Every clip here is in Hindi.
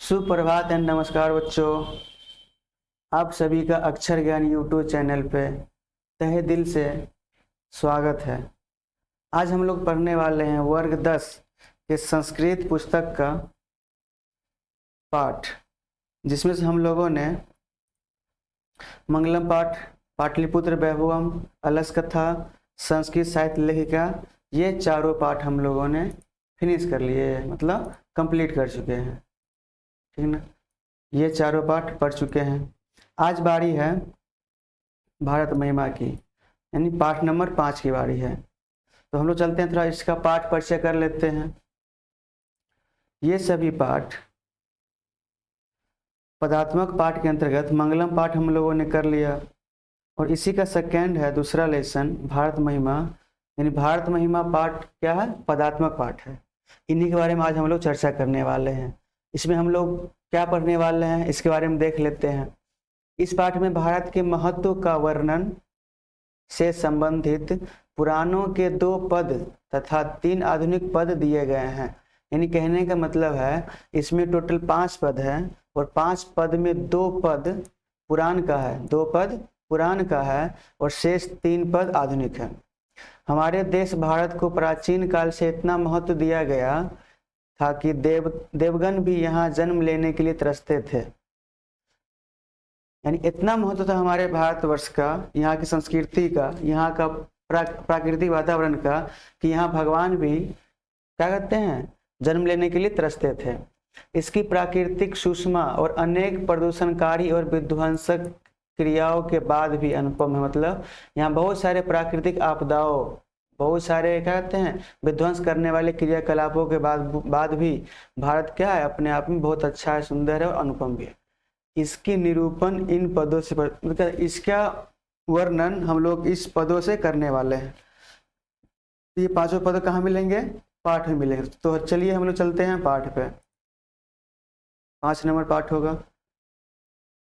सुप्रभात एंड नमस्कार बच्चों। आप सभी का अक्षर ज्ञान यूट्यूब चैनल पे तहे दिल से स्वागत है। आज हम लोग पढ़ने वाले हैं वर्ग 10 के संस्कृत पुस्तक का पाठ, जिसमें से हम लोगों ने मंगलम पाठ, पाटलिपुत्र वैभवम, अलस कथा, संस्कृत साहित्य लेखिका, ये चारों पाठ हम लोगों ने फिनिश कर लिए, मतलब कंप्लीट कर चुके हैं। ठीक ना, ये चारों पाठ पढ़ चुके हैं। आज बारी है भारत महिमा की, यानी पाठ नंबर 5 की बारी है। तो हम लोग चलते हैं, थोड़ा इसका पाठ परिचय कर लेते हैं। ये सभी पाठ पदात्मक पाठ के अंतर्गत मंगलम पाठ हम लोगों ने कर लिया, और इसी का सेकेंड है दूसरा लेसन भारत महिमा, यानी भारत महिमा पाठ क्या है? पदात्मक पाठ है। इन्हीं के बारे में आज हम लोग चर्चा करने वाले हैं। इसमें हम लोग क्या पढ़ने वाले हैं इसके बारे में देख लेते हैं। इस पाठ में भारत के महत्व का वर्णन से संबंधित पुराणों के 2 पद तथा 3 आधुनिक पद दिए गए हैं। यानी कहने का मतलब है इसमें टोटल 5 पद हैं, और 5 पद में 2 पद पुराण का है, 2 पद पुराण का है, और शेष 3 पद आधुनिक है। हमारे देश भारत को प्राचीन काल से इतना महत्व दिया गया था कि देवगण भी यहाँ जन्म लेने के लिए तरसते थे। यानी इतना महत्व था हमारे भारतवर्ष का, यहाँ की संस्कृति का, यहाँ का प्राकृतिक वातावरण का, कि यहाँ भगवान भी क्या कहते हैं, जन्म लेने के लिए तरसते थे। इसकी प्राकृतिक सुषमा और अनेक प्रदूषणकारी और विध्वंसक क्रियाओं के बाद भी अनुपम है। मतलब यहाँ बहुत सारे प्राकृतिक आपदाओं, बहुत सारे क्या कहते हैं, विध्वंस करने वाले क्रियाकलापों के बाद भी भारत क्या है, अपने आप में बहुत अच्छा है, सुंदर है और अनुपम भी है। इसकी निरूपण इन पदों से, मतलब इसका वर्णन हम लोग इस पदों से करने वाले हैं। ये 5 पद कहाँ मिलेंगे? पाठ में मिलेंगे। तो चलिए हम लोग चलते हैं पाठ पे। 5 नंबर पाठ होगा।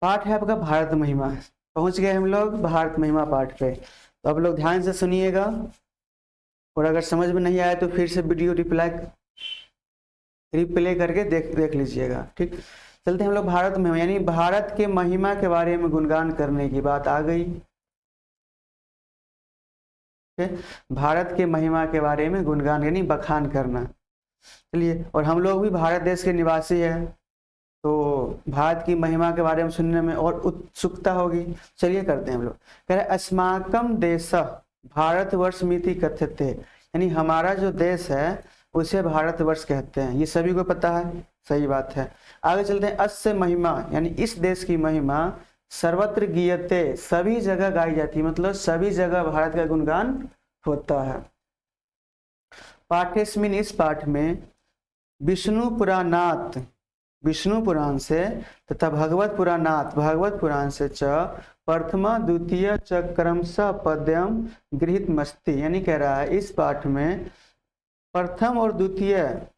पाठ है आपका भारत महिमा। पहुंच गए हम लोग भारत महिमा पाठ पे। तो आप लोग ध्यान से सुनिएगा, और अगर समझ में नहीं आया तो फिर से वीडियो रिप्ले करके देख लीजिएगा। ठीक, चलते हैं हम लोग भारत महिमा, यानी भारत के महिमा के बारे में गुणगान करने की बात आ गई। भारत के महिमा के बारे में गुणगान यानी बखान करना। चलिए, और हम लोग भी भारत देश के निवासी हैं, तो भारत की महिमा के बारे में सुनने में और उत्सुकता होगी। चलिए करते हैं हम लोग। कह रहे अस्माकम देश भारतवर्ष मिति कथ्यते, यानी हमारा जो देश है उसे भारतवर्ष कहते हैं। ये सभी को पता है, सही बात है। आगे चलते हैं। अस्य महिमा, यानी इस देश की महिमा सर्वत्र गीयते, सभी जगह गाई जाती है, मतलब सभी जगह भारत का गुणगान होता है। पाठेस्मिन, इस पाठ में विष्णु पुराणात, विष्णु पुराण से, तथा भगवत पुराणात, भगवत पुराण से च प्रथमा द्वितीय च क्रमशः पद्यम गृहीत मस्ति, यानी कह रहा है इस पाठ में प्रथम और द्वितीय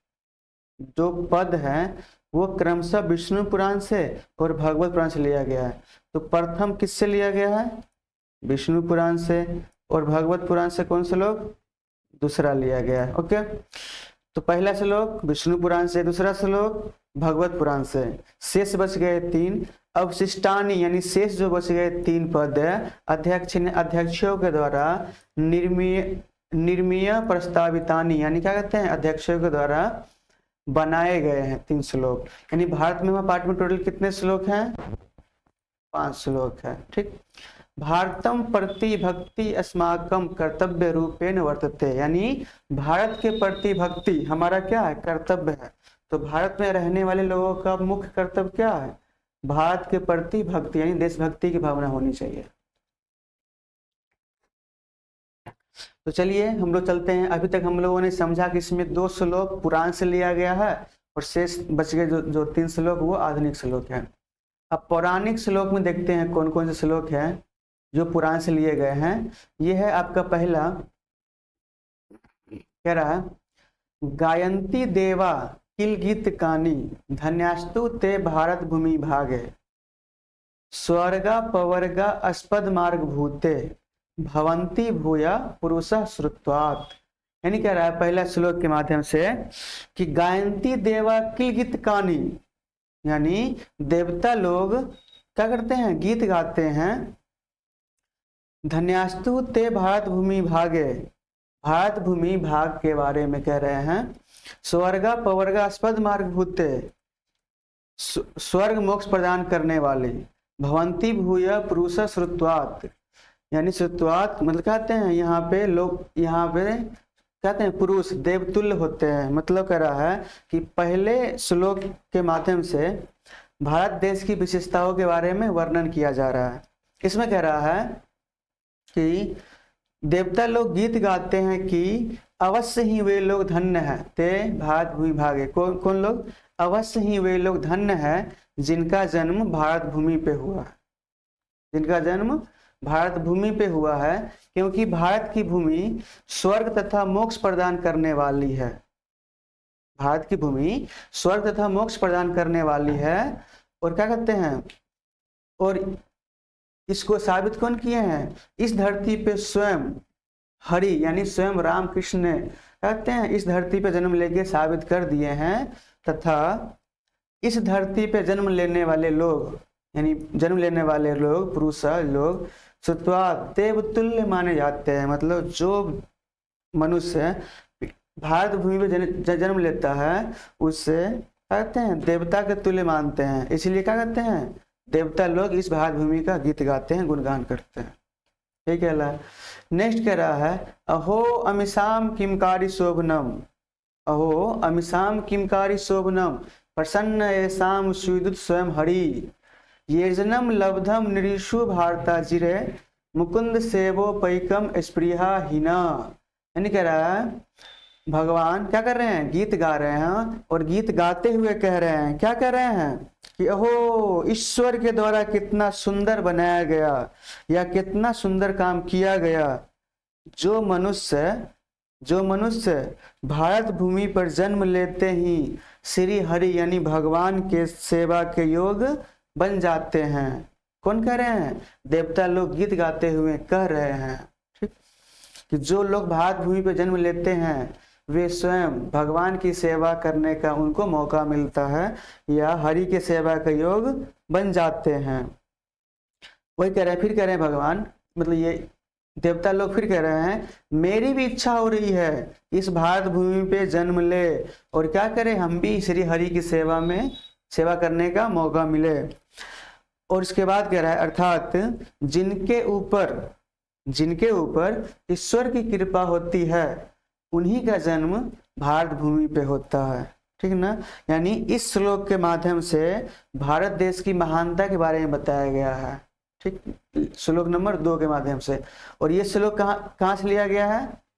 जो पद है वो क्रमशः विष्णु पुराण से और भगवत पुराण से लिया गया है। तो प्रथम किससे लिया गया है? विष्णु पुराण से, और भगवत पुराण से कौन सा श्लोक? दूसरा लिया गया है। ओके, तो पहला श्लोक विष्णु पुराण से, दूसरा श्लोक भगवत पुराण से। शेष बच गए 3। अवशिष्टानी, यानी शेष जो बच गए 3 पद अध्यक्षों के द्वारा निर्मीय प्रस्तावितानी, यानी क्या कहते हैं, अध्यक्षों के द्वारा बनाए गए हैं 3 श्लोक। यानी भारत में पाठ में टोटल कितने श्लोक हैं? 5 श्लोक है। ठीक, भारतम प्रति भक्ति अस्माकम कर्तव्य रूपेण वर्तते, यानी भारत के प्रति भक्ति हमारा क्या है? कर्तव्य है। तो भारत में रहने वाले लोगों का मुख्य कर्तव्य क्या है? भारत के प्रति भक्ति, यानी देशभक्ति की भावना होनी चाहिए। तो चलिए हम लोग चलते हैं। अभी तक हम लोगों ने समझा कि इसमें 2 श्लोक पुराण से लिया गया है, और शेष बच गए जो 3 श्लोक वो आधुनिक श्लोक हैं। अब पौराणिक श्लोक में देखते हैं कौन कौन से श्लोक हैं जो पुराण से लिए गए हैं। ये है आपका पहला, कह रहा है गायंती देवा किल गीत कानी धन्यास्तु ते भारत भूमि भागे स्वर्गा पवर्गा अस्पद मार्ग भूते भवंती भूया पुरुषः श्रुत्वात्, यानी कह रहा है पहला श्लोक के माध्यम से कि गायंती देवा किल गीत कानी, यानी देवता लोग क्या करते हैं, गीत गाते हैं। धन्यास्तु ते भारत भूमि भागे, भारत भूमि भाग के बारे में कह रहे हैं। स्वर्गा पवर्गास्पद मार्ग भूते, स्वर्ग मोक्ष प्रदान करने वाले। भवंती भूय पुरुष श्रुत्वात्, यानी श्रुत्वात् मतलब कहते हैं यहाँ पे लोग, यहाँ पे कहते हैं पुरुष देवतुल्य होते हैं। मतलब कह रहा है कि पहले श्लोक के माध्यम से भारत देश की विशेषताओं के बारे में वर्णन किया जा रहा है। इसमें कह रहा है कि देवता लोग गीत गाते हैं कि अवश्य ही वे लोग धन्य हैं, ते भारत भूमि भागे। कौन लोग? अवश्य ही वे लोग धन्य हैं जिनका जन्म भारत भूमि पे हुआ है, जिनका जन्म भारत भूमि पे हुआ है, क्योंकि भारत की भूमि स्वर्ग तथा मोक्ष प्रदान करने वाली है। भारत की भूमि स्वर्ग तथा मोक्ष प्रदान करने वाली है। और क्या कहते हैं, और इसको साबित कौन किए हैं? इस धरती पे स्वयं हरि यानी स्वयं राम कृष्ण ने कहते हैं इस धरती पे जन्म लेके साबित कर दिए हैं। तथा इस धरती पे जन्म लेने वाले लोग, यानी जन्म लेने वाले लोग, पुरुष लोग श्रुत्वा देवतुल्य माने जाते हैं। मतलब जो मनुष्य भारत भूमि पे जन्म लेता है उससे कहते हैं देवता के तुल्य मानते हैं। इसलिए क्या कहते हैं, देवता लोग इस भारत भूमि का गीत गाते हैं, गुणगान करते हैं। ठीक है। नेक्स्ट कह रहा है अहो अमिषाम किमकारी शोभनम, अहो अमिषाम किमकारी शोभनम प्रसन्न येषाम सुविदुत स्वयं हरि, ये जन्म लब्धम निरीशु भारता जिरे मुकुंद सेवो पैकम स्प्रिया हीना। यानी कह रहा है भगवान क्या कर रहे हैं, गीत गा रहे हैं, और गीत गाते हुए कह रहे हैं, क्या कह रहे हैं कि अहो ईश्वर के द्वारा कितना सुंदर बनाया गया या कितना सुंदर काम किया गया। जो मनुष्य भारत भूमि पर जन्म लेते ही श्री हरि यानी भगवान के सेवा के योग बन जाते हैं। कौन कह रहे हैं? देवता लोग गीत गाते हुए कह रहे हैं। ठीक, कि जो लोग भारत भूमि पर जन्म लेते हैं वे स्वयं भगवान की सेवा करने का उनको मौका मिलता है या हरि के सेवा का योग बन जाते हैं। वही कह रहे हैं, फिर कह रहे हैं भगवान, मतलब ये देवता लोग फिर कह रहे हैं मेरी भी इच्छा हो रही है इस भारत भूमि पे जन्म ले और क्या करें, हम भी श्री हरि की सेवा में सेवा करने का मौका मिले। और इसके बाद कह रहा है अर्थात जिनके ऊपर ईश्वर की कृपा होती है उन्हीं का जन्म भारत भूमि पे होता है। ठीक ना। यानी इस श्लोक के माध्यम से भारत देश की महानता के बारे में बताया गया है। ठीक, श्लोक नंबर 2 के माध्यम से। और ये श्लोक कहाँ से लिया गया है?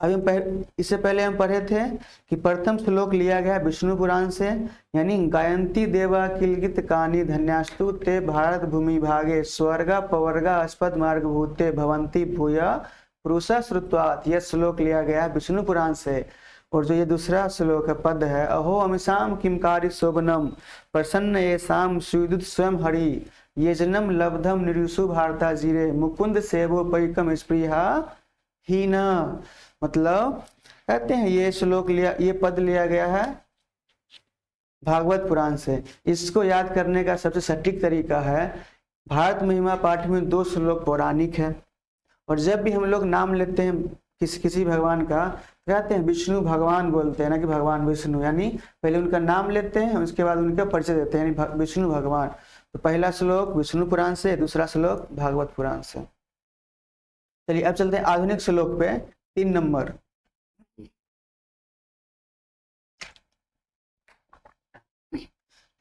अभी हम इससे पहले हम पढ़े थे कि प्रथम श्लोक लिया गया विष्णु पुराण से, यानी गायंती देवा किलगित कानी धन्यास्तु ते भारत भूमि भागे स्वर्गा पवर्गा अस्पद मार्ग भूते भवंती भूया पुरुषा श्रुत्वात्। यह श्लोक लिया गया विष्णु पुराण से। और जो ये दूसरा श्लोक है पद है अहो अमिषाम किमकारी शोभनम प्रसन्न ये शाम सुविदुत स्वयं हरि ये जन्म लब्धम निरुषु भारता जीरे मुकुंद सेवो पैकम स्प्रिया हीना। मतलब कहते हैं ये श्लोक ये पद लिया गया है भागवत पुराण से। इसको याद करने का सबसे सटीक तरीका है भारत महिमा पाठ में 2 श्लोक पौराणिक है, और जब भी हम लोग नाम लेते हैं किसी भगवान का कहते हैं विष्णु भगवान बोलते हैं ना, कि भगवान विष्णु, यानी पहले उनका नाम लेते हैं उसके बाद उनका परिचय देते हैं, यानी विष्णु भगवान। तो पहला श्लोक विष्णु पुराण से, दूसरा श्लोक भागवत पुराण से। चलिए अब चलते हैं आधुनिक श्लोक पे। 3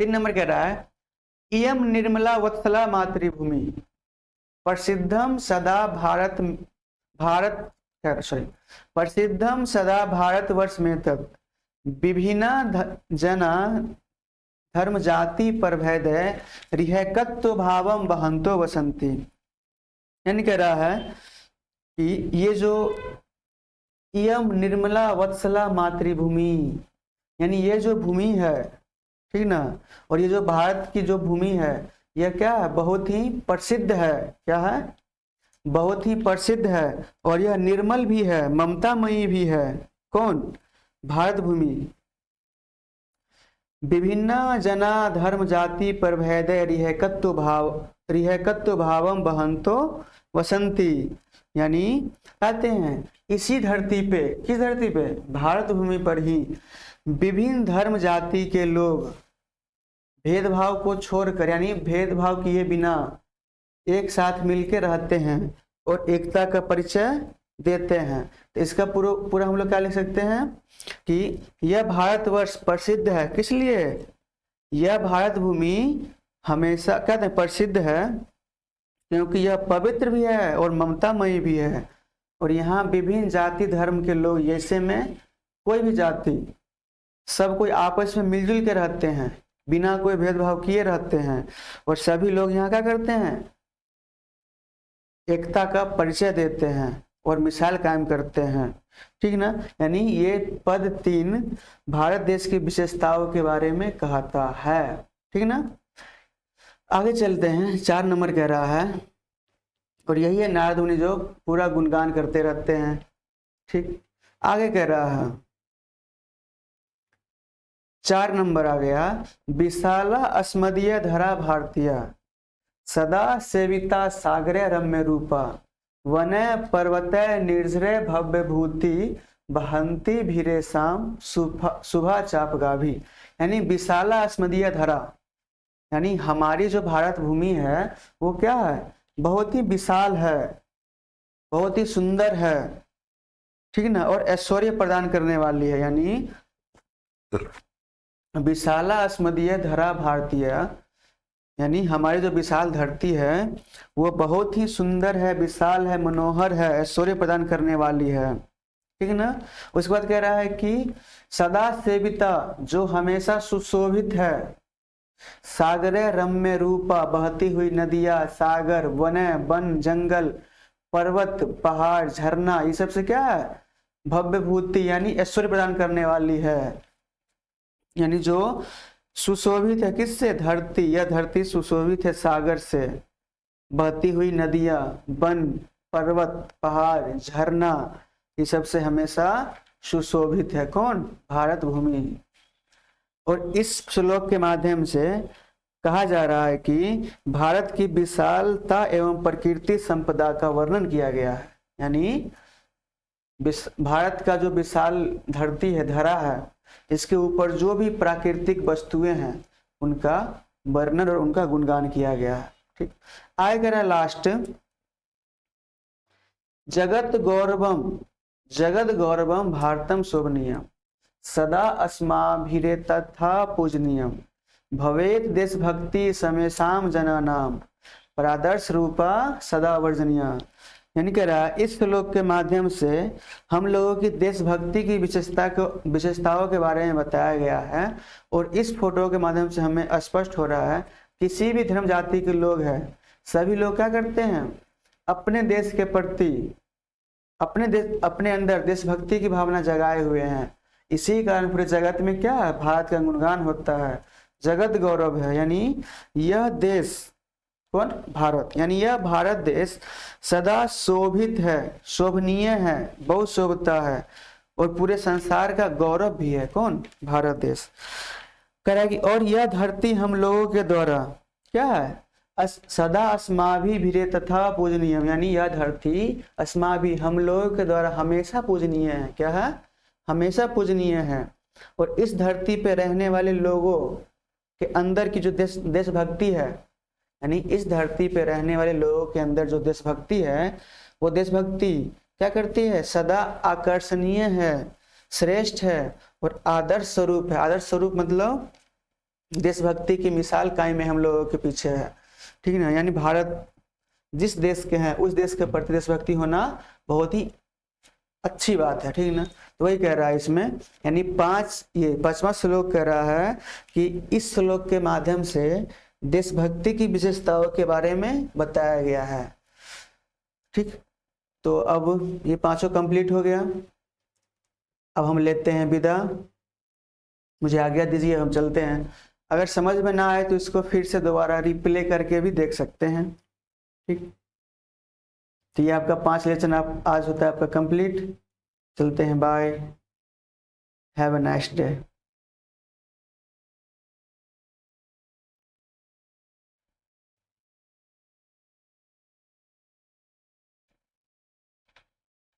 नंबर कह रहा है इयम निर्मला वत्सला मातृभूमि प्रसिद्धम सदा प्रसिद्धम सदा भारतवर्ष में तक विभिन्न जना धर्म जाति पर भैदय रिहकत्व भावम वहंतो वसंती। यानी कह रहा है कि ये जो इयम निर्मला वत्सला मातृभूमि, यानी ये जो भूमि है, ठीक ना, और ये जो भारत की जो भूमि है यह क्या है, बहुत ही प्रसिद्ध है। क्या है? बहुत ही प्रसिद्ध है, और यह निर्मल भी है, ममतामयी भी है। कौन? भारत भूमि। विभिन्न जना धर्म जाति पर भेदे रिहकत्व भावम बहंतो वसंती। यानी कहते हैं इसी धरती पे, किस धरती पे, भारत भूमि पर ही विभिन्न धर्म जाति के लोग भेदभाव को छोड़कर, यानी भेदभाव किए बिना एक साथ मिलकर रहते हैं और एकता का परिचय देते हैं। तो इसका पूरा हम लोग क्या लिख सकते हैं कि यह भारतवर्ष प्रसिद्ध है, किस लिए, यह भारत भूमि हमेशा कहते हैं प्रसिद्ध है क्योंकि यह पवित्र भी है और ममतामयी भी है, और यहाँ विभिन्न जाति धर्म के लोग, जैसे में कोई भी जाति, सब कोई आपस में मिलजुल के रहते हैं, बिना कोई भेदभाव किए रहते हैं, और सभी लोग यहाँ क्या करते हैं, एकता का परिचय देते हैं और मिसाल कायम करते हैं। ठीक ना। यानी ये पद 3 भारत देश की विशेषताओं के बारे में कहता है। ठीक ना। आगे चलते हैं, 4 नंबर कह रहा है, और यही है नारद मुनि जो पूरा गुणगान करते रहते हैं। ठीक, आगे कह रहा है 4 नंबर आ गया, विशाला अस्मदीय धरा भारतीय सदा सेविता सागरे रम्य रूपा वने पर्वतय निर्झरे भव्य भूति बहंती भीरे शाम सुभा चाप गाभी। यानी विशाला अस्मदीय धरा, यानी हमारी जो भारत भूमि है वो क्या है, बहुत ही विशाल है, बहुत ही सुंदर है। ठीक ना, और ऐश्वर्य प्रदान करने वाली है। यानी विशाला अस्मदीय धरा भारतीय, यानी हमारी जो विशाल धरती है वो बहुत ही सुंदर है, विशाल है, मनोहर है, ऐश्वर्य प्रदान करने वाली है। ठीक ना। उसके बाद कह रहा है कि सदा सेविता, जो हमेशा सुशोभित है, सागरे रम्य रूपा, बहती हुई नदियां, सागर, वने, वन, जंगल, पर्वत, पहाड़, झरना, ये सब से क्या है, भव्य भूति, यानी ऐश्वर्य प्रदान करने वाली है। यानी जो सुशोभित है, किससे, धरती, यह धरती सुशोभित है सागर से, बहती हुई नदियां, वन, पर्वत, पहाड़, झरना, ये सब से हमेशा सुशोभित है। कौन, भारत भूमि। और इस श्लोक के माध्यम से कहा जा रहा है कि भारत की विशालता एवं प्रकृति संपदा का वर्णन किया गया है। यानी भारत का जो विशाल धरती है, धरा है, इसके ऊपर जो भी प्राकृतिक वस्तुएं हैं उनका वर्णन और उनका गुणगान किया गया है। ठीक, आएगा लास्ट, जगत गौरवम भारतम शोभनीयम सदा अस्माभिरे तथा पूजनीयम भवेत देशभक्ति समेषाम जनानाम प्रादर्श रूपा सदा वर्जनीय। यानी कह रहा है इस श्लोक के माध्यम से हम लोगों की देशभक्ति की विशेषताओं के बारे में बताया गया है, और इस फोटो के माध्यम से हमें स्पष्ट हो रहा है किसी भी धर्म जाति के लोग हैं, सभी लोग क्या करते हैं, अपने देश के प्रति अपने अंदर देशभक्ति की भावना जगाए हुए हैं। इसी कारण पूरे जगत में क्या है, भारत का गुणगान होता है, जगत गौरव है। यानी यह देश, कौन, भारत, यानी यह भारत देश सदा शोभित है, शोभनीय है, बहुत शोभता है, और पूरे संसार का गौरव भी है। कौन, भारत देश। करेगी, और यह धरती हम लोगों के द्वारा क्या है, सदा अस्माभि भिरे तथा पूजनीय, यानी यह धरती अस्माभि, हम लोगों के द्वारा हमेशा पूजनीय है। क्या है, हमेशा पूजनीय है। और इस धरती पे रहने वाले लोगों के अंदर की जो देशभक्ति है, यानी इस धरती पे रहने वाले लोगों के अंदर जो देशभक्ति है, वो देशभक्ति क्या करती है, सदा आकर्षणीय है, श्रेष्ठ है और आदर्श स्वरूप है। आदर्श स्वरूप मतलब देशभक्ति की मिसाल कायम हम लोगों के पीछे है। ठीक है ना। यानी भारत जिस देश के हैं उस देश के प्रति देशभक्ति होना बहुत ही अच्छी बात है। ठीक है ना। तो वही कह रहा है इसमें, यानी 5वां श्लोक कह रहा है कि इस श्लोक के माध्यम से देशभक्ति की विशेषताओं के बारे में बताया गया है। ठीक, तो अब ये 5 कंप्लीट हो गया। अब हम लेते हैं विदा, मुझे आज्ञा दीजिए, हम चलते हैं। अगर समझ में ना आए तो इसको फिर से दोबारा रिप्ले करके भी देख सकते हैं। ठीक, तो ये आपका 5 लेसन आज होता है आपका कंप्लीट। चलते हैं, bye, have a nice day.